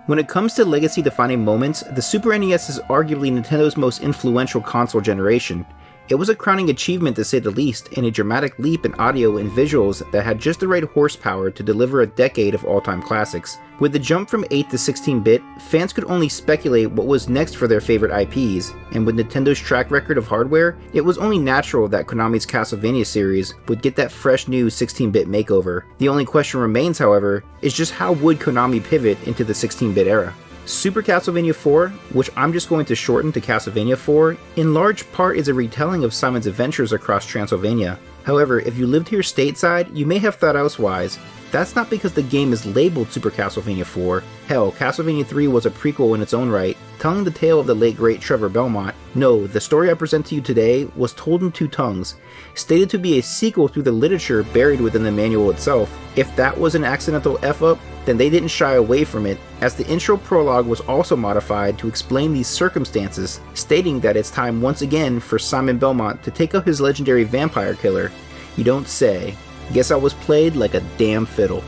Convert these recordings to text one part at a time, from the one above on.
When it comes to legacy-defining moments, the Super NES is arguably Nintendo's most influential console generation. It was a crowning achievement to say the least, and a dramatic leap in audio and visuals that had just the right horsepower to deliver a decade of all-time classics. With the jump from 8 to 16-bit, fans could only speculate what was next for their favorite IPs, and with Nintendo's track record of hardware, it was only natural that Konami's Castlevania series would get that fresh new 16-bit makeover. The only question remains, however, is just how would Konami pivot into the 16-bit era? Super Castlevania IV, which I'm just going to shorten to Castlevania IV, in large part is a retelling of Simon's adventures across Transylvania. However, if you lived here stateside, you may have thought elsewise. That's not because the game is labeled Super Castlevania IV. Hell, Castlevania III was a prequel in its own right, telling the tale of the late great Trevor Belmont. No, the story I present to you today was told in two tongues, stated to be a sequel through the literature buried within the manual itself. If that was an accidental F-up, then they didn't shy away from it, as the intro prologue was also modified to explain these circumstances, stating that it's time once again for Simon Belmont to take up his legendary vampire killer. You don't say. Guess I was played like a damn fiddle.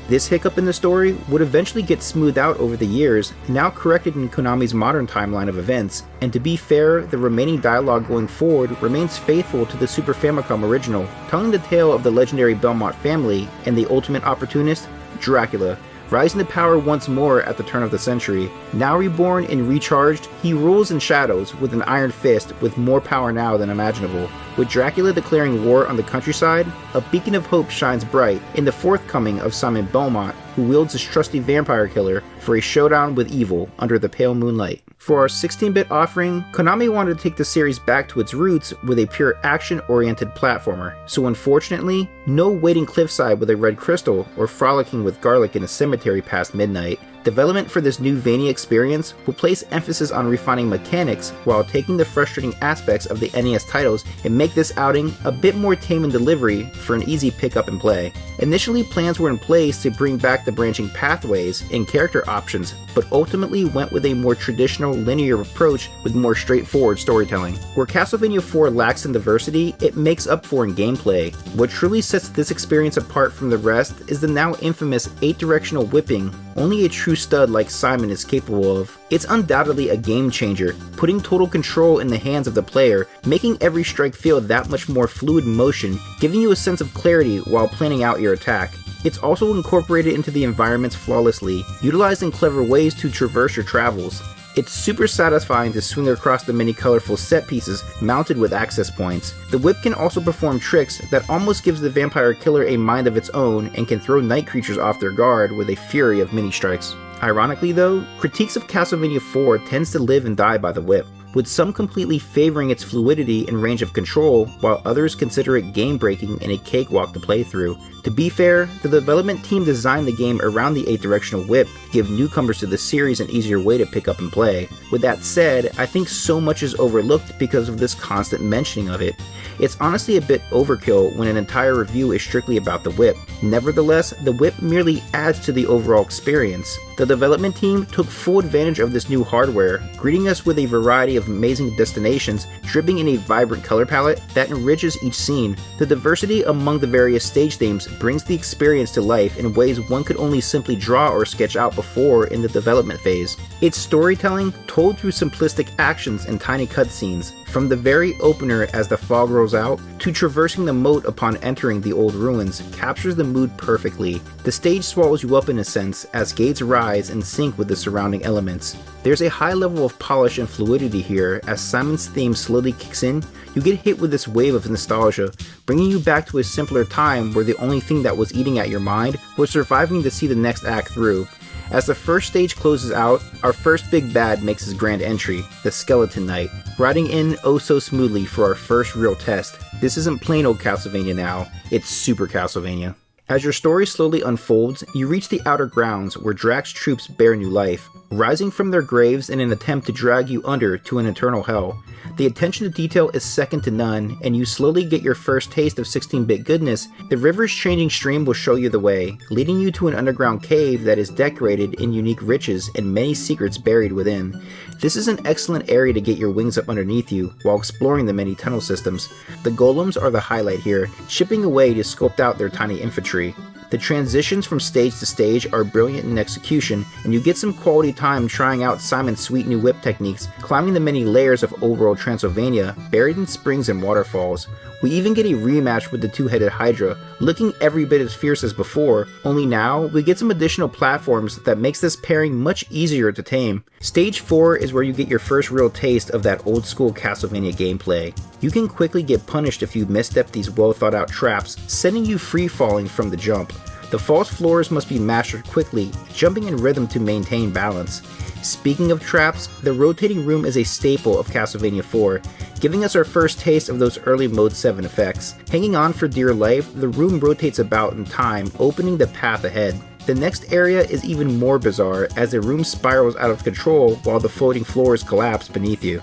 This hiccup in the story would eventually get smoothed out over the years, now corrected in Konami's modern timeline of events, and to be fair, the remaining dialogue going forward remains faithful to the Super Famicom original, telling the tale of the legendary Belmont family and the ultimate opportunist, Dracula, rising to power once more at the turn of the century. Now reborn and recharged, he rules in shadows with an iron fist with more power now than imaginable. With Dracula declaring war on the countryside, a beacon of hope shines bright in the forthcoming of Simon Belmont, who wields his trusty vampire killer for a showdown with evil under the pale moonlight. For our 16-bit offering, Konami wanted to take the series back to its roots with a pure action-oriented platformer, so unfortunately, no waiting cliffside with a red crystal or frolicking with garlic in a cemetery past midnight. Development for this new Vania experience will place emphasis on refining mechanics while taking the frustrating aspects of the NES titles and make this outing a bit more tame in delivery for an easy pick up and play. Initially, plans were in place to bring back the branching pathways and character options, but ultimately went with a more traditional linear approach with more straightforward storytelling. Where Castlevania IV lacks in diversity, it makes up for in gameplay. What truly sets this experience apart from the rest is the now infamous 8-directional whipping only a true stud like Simon is capable of. It's undoubtedly a game changer, putting total control in the hands of the player, making every strike feel that much more fluid motion, giving you a sense of clarity while planning out your attack. It's also incorporated into the environments flawlessly, utilized in clever ways to traverse your travels. It's super satisfying to swing across the many colorful set pieces mounted with access points. The whip can also perform tricks that almost gives the vampire killer a mind of its own and can throw night creatures off their guard with a fury of mini strikes. Ironically though, critiques of Castlevania IV tends to live and die by the whip, with some completely favoring its fluidity and range of control, while others consider it game-breaking and a cakewalk to play through. To be fair, the development team designed the game around the 8-directional whip to give newcomers to the series an easier way to pick up and play. With that said, I think so much is overlooked because of this constant mentioning of it. It's honestly a bit overkill when an entire review is strictly about the whip. Nevertheless, the whip merely adds to the overall experience. The development team took full advantage of this new hardware, greeting us with a variety of amazing destinations, dripping in a vibrant color palette that enriches each scene. The diversity among the various stage themes brings the experience to life in ways one could only simply draw or sketch out before in the development phase. It's storytelling told through simplistic actions and tiny cutscenes, from the very opener as the fog rolls out, to traversing the moat upon entering the old ruins, captures the mood perfectly. The stage swallows you up in a sense, as gates rise and sync with the surrounding elements. There's a high level of polish and fluidity here. As Simon's theme slowly kicks in, you get hit with this wave of nostalgia, bringing you back to a simpler time where the only thing that was eating at your mind was surviving to see the next act through. As the first stage closes out, our first big bad makes his grand entry, the Skeleton Knight, riding in oh so smoothly for our first real test. This isn't plain old Castlevania now, it's Super Castlevania. As your story slowly unfolds, you reach the outer grounds where Drac's troops bear new life, rising from their graves in an attempt to drag you under to an eternal hell. The attention to detail is second to none, and you slowly get your first taste of 16-bit goodness. The river's changing stream will show you the way, leading you to an underground cave that is decorated in unique riches and many secrets buried within. This is an excellent area to get your wings up underneath you while exploring the many tunnel systems. The golems are the highlight here, chipping away to sculpt out their tiny infantry. The transitions from stage to stage are brilliant in execution, and you get some quality time trying out Simon's sweet new whip techniques, climbing the many layers of old world Transylvania, buried in springs and waterfalls. We even get a rematch with the two-headed Hydra, looking every bit as fierce as before, only now we get some additional platforms that makes this pairing much easier to tame. Stage 4 is where you get your first real taste of that old school Castlevania gameplay. You can quickly get punished if you misstep these well thought out traps, sending you free falling from the jump. The false floors must be mastered quickly, jumping in rhythm to maintain balance. Speaking of traps, the rotating room is a staple of Castlevania IV, giving us our first taste of those early Mode 7 effects. Hanging on for dear life, the room rotates about in time, opening the path ahead. The next area is even more bizarre as the room spirals out of control while the floating floors collapse beneath you.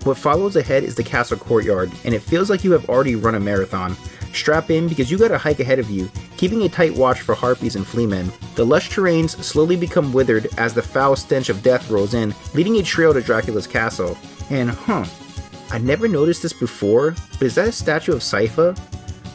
What follows ahead is the castle courtyard, and it feels like you have already run a marathon. Strap in because you got a hike ahead of you, keeping a tight watch for harpies and fleamen. The lush terrains slowly become withered as the foul stench of death rolls in, leading a trail to Dracula's castle. And I never noticed this before, but is that a statue of Sypha?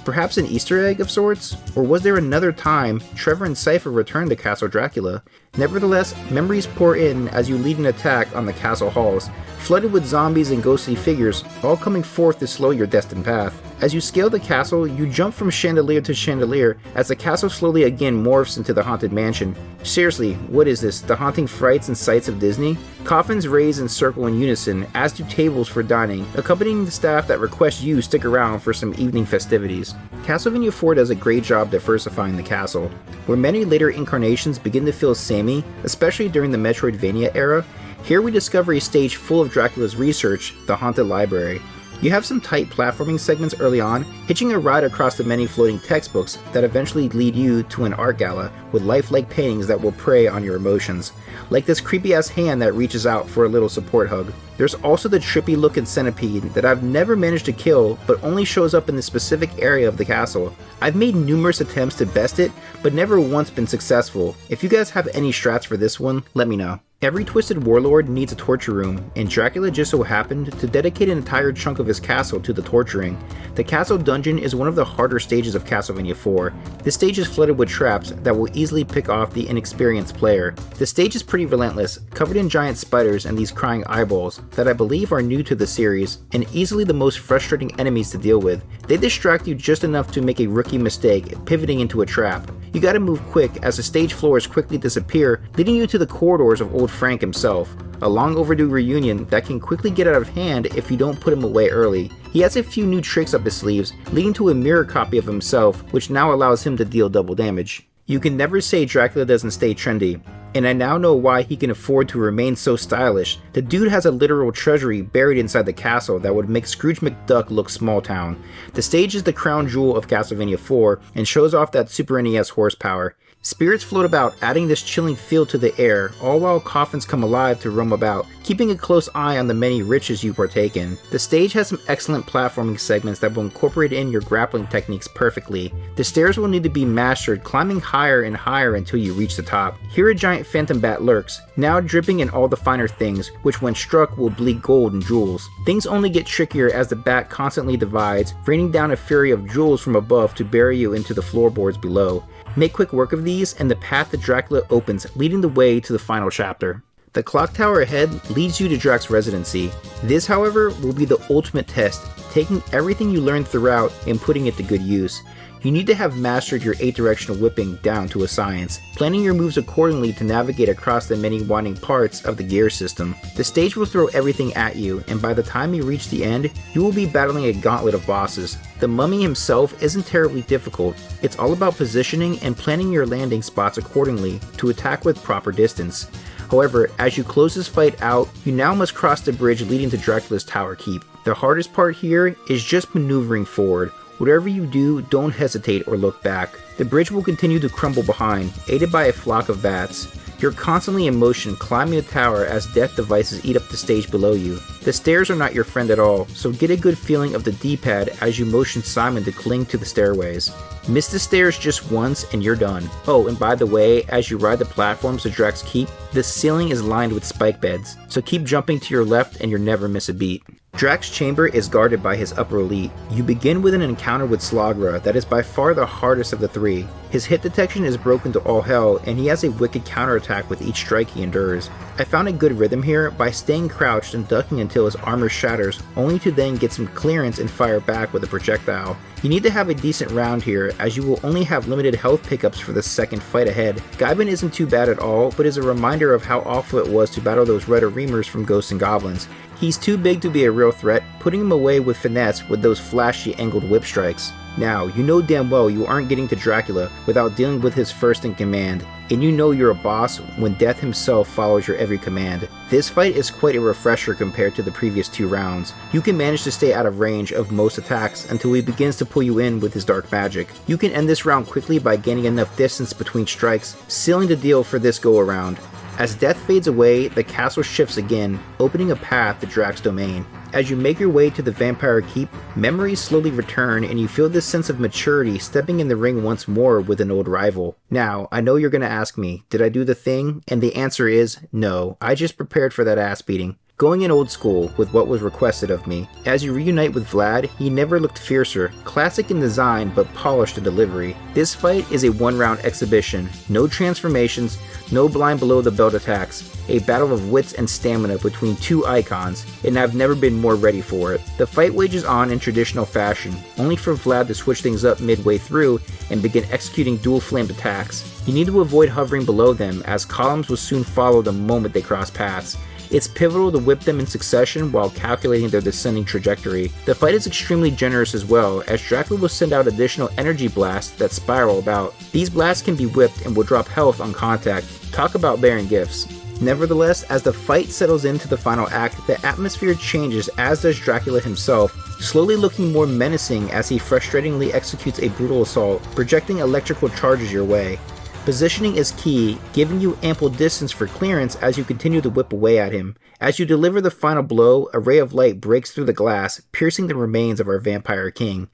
Perhaps an Easter egg of sorts? Or was there another time Trevor and Sypha returned to Castle Dracula? Nevertheless, memories pour in as you lead an attack on the castle halls, flooded with zombies and ghostly figures, all coming forth to slow your destined path. As you scale the castle, you jump from chandelier to chandelier as the castle slowly again morphs into the haunted mansion. Seriously, what is this, the haunting frights and sights of Disney? Coffins raise and circle in unison, as do tables for dining, accompanying the staff that request you stick around for some evening festivities. Castlevania IV does a great job diversifying the castle. Where many later incarnations begin to feel samey, especially during the Metroidvania era, here we discover a stage full of Dracula's research, the Haunted Library. You have some tight platforming segments early on, hitching a ride across the many floating textbooks that eventually lead you to an art gala with lifelike paintings that will prey on your emotions, like this creepy-ass hand that reaches out for a little support hug. There's also the trippy looking centipede that I've never managed to kill but only shows up in the specific area of the castle. I've made numerous attempts to best it, but never once been successful. If you guys have any strats for this one, let me know. Every twisted warlord needs a torture room, and Dracula just so happened to dedicate an entire chunk of his castle to the torturing. The castle dungeon is one of the harder stages of Castlevania IV. This stage is flooded with traps that will easily pick off the inexperienced player. The stage is pretty relentless, covered in giant spiders and these crying eyeballs that I believe are new to the series, and easily the most frustrating enemies to deal with. They distract you just enough to make a rookie mistake, pivoting into a trap. You gotta move quick as the stage floors quickly disappear, leading you to the corridors of Old Frank himself, a long overdue reunion that can quickly get out of hand if you don't put him away early. He has a few new tricks up his sleeves, leading to a mirror copy of himself, which now allows him to deal double damage. You can never say Dracula doesn't stay trendy, and I now know why he can afford to remain so stylish. The dude has a literal treasury buried inside the castle that would make Scrooge McDuck look small town. The stage is the crown jewel of Castlevania IV and shows off that Super NES horsepower. Spirits float about, adding this chilling feel to the air, all while coffins come alive to roam about, keeping a close eye on the many riches you partake in. The stage has some excellent platforming segments that will incorporate in your grappling techniques perfectly. The stairs will need to be mastered, climbing higher and higher until you reach the top. Here a giant phantom bat lurks, now dripping in all the finer things, which when struck will bleed gold and jewels. Things only get trickier as the bat constantly divides, raining down a fury of jewels from above to bury you into the floorboards below. Make quick work of these, and the path to Dracula opens, leading the way to the final chapter. The clock tower ahead leads you to Drac's residency. This, however, will be the ultimate test, taking everything you learned throughout and putting it to good use. You need to have mastered your 8-directional whipping down to a science, planning your moves accordingly to navigate across the many winding parts of the gear system. The stage will throw everything at you, and by the time you reach the end, you will be battling a gauntlet of bosses. The mummy himself isn't terribly difficult. It's all about positioning and planning your landing spots accordingly to attack with proper distance. However, as you close this fight out, you now must cross the bridge leading to Dracula's Tower Keep. The hardest part here is just maneuvering forward. Whatever you do, don't hesitate or look back. The bridge will continue to crumble behind, aided by a flock of bats. You're constantly in motion, climbing the tower as death devices eat up the stage below you. The stairs are not your friend at all, so get a good feeling of the D-pad as you motion Simon to cling to the stairways. Miss the stairs just once and you're done. Oh, and by the way, as you ride the platforms to Drac's Keep, the ceiling is lined with spike beds, so keep jumping to your left and you'll never miss a beat. Drax's chamber is guarded by his upper elite. You begin with an encounter with Slagra that is by far the hardest of the three. His hit detection is broken to all hell, and he has a wicked counterattack with each strike he endures. I found a good rhythm here by staying crouched and ducking until his armor shatters, only to then get some clearance and fire back with a projectile. You need to have a decent round here, as you will only have limited health pickups for the second fight ahead. Gaibin isn't too bad at all, but is a reminder of how awful it was to battle those Red Reamers from Ghosts and Goblins. He's too big to be a real threat, putting him away with finesse with those flashy angled whip strikes. Now, you know damn well you aren't getting to Dracula without dealing with his first in command, and you know you're a boss when Death himself follows your every command. This fight is quite a refresher compared to the previous 2 rounds. You can manage to stay out of range of most attacks until he begins to pull you in with his dark magic. You can end this round quickly by gaining enough distance between strikes, sealing the deal for this go around. As Death fades away, the castle shifts again, opening a path to Drax's domain. As you make your way to the Vampire Keep, memories slowly return and you feel this sense of maturity stepping in the ring once more with an old rival. Now, I know you're gonna ask me, did I do the thing? And the answer is no, I just prepared for that ass beating. Going in old school with what was requested of me. As you reunite with Vlad, he never looked fiercer, classic in design but polished in delivery. This fight is a 1-round exhibition, no transformations, no blind below the belt attacks, a battle of wits and stamina between 2 icons, and I've never been more ready for it. The fight wages on in traditional fashion, only for Vlad to switch things up midway through and begin executing dual flamed attacks. You need to avoid hovering below them, as columns will soon follow the moment they cross paths. It's pivotal to whip them in succession while calculating their descending trajectory. The fight is extremely generous as well, as Dracula will send out additional energy blasts that spiral about. These blasts can be whipped and will drop health on contact. Talk about bearing gifts. Nevertheless, as the fight settles into the final act, the atmosphere changes, as does Dracula himself, slowly looking more menacing as he frustratingly executes a brutal assault, projecting electrical charges your way. Positioning is key, giving you ample distance for clearance as you continue to whip away at him. As you deliver the final blow, a ray of light breaks through the glass, piercing the remains of our vampire king.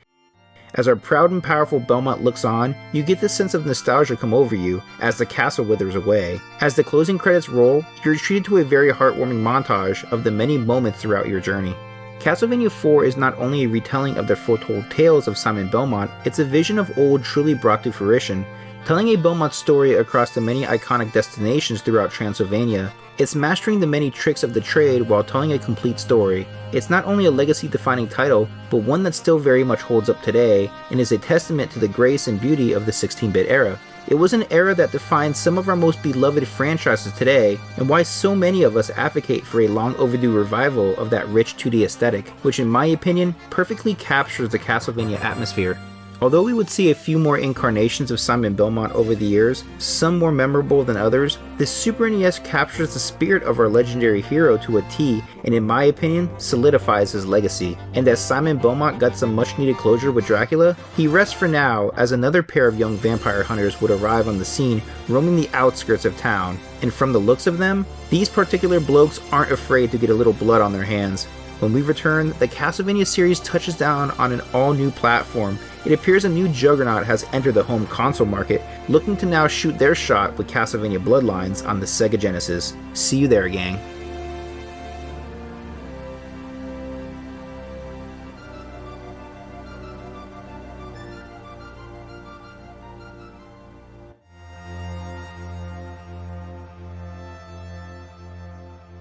As our proud and powerful Belmont looks on, you get this sense of nostalgia come over you as the castle withers away. As the closing credits roll, you're treated to a very heartwarming montage of the many moments throughout your journey. Castlevania IV is not only a retelling of the foretold tales of Simon Belmont, it's a vision of old truly brought to fruition, telling a Belmont story across the many iconic destinations throughout Transylvania. It's mastering the many tricks of the trade while telling a complete story. It's not only a legacy-defining title, but one that still very much holds up today and is a testament to the grace and beauty of the 16-bit era. It was an era that defined some of our most beloved franchises today, and why so many of us advocate for a long overdue revival of that rich 2D aesthetic, which in my opinion perfectly captures the Castlevania atmosphere. Although we would see a few more incarnations of Simon Belmont over the years, some more memorable than others, the Super NES captures the spirit of our legendary hero to a T, and in my opinion, solidifies his legacy. And as Simon Belmont got some much needed closure with Dracula, he rests for now as another pair of young vampire hunters would arrive on the scene, roaming the outskirts of town. And from the looks of them, these particular blokes aren't afraid to get a little blood on their hands. When we return, the Castlevania series touches down on an all-new platform. It appears a new juggernaut has entered the home console market, looking to now shoot their shot with Castlevania Bloodlines on the Sega Genesis. See you there, gang.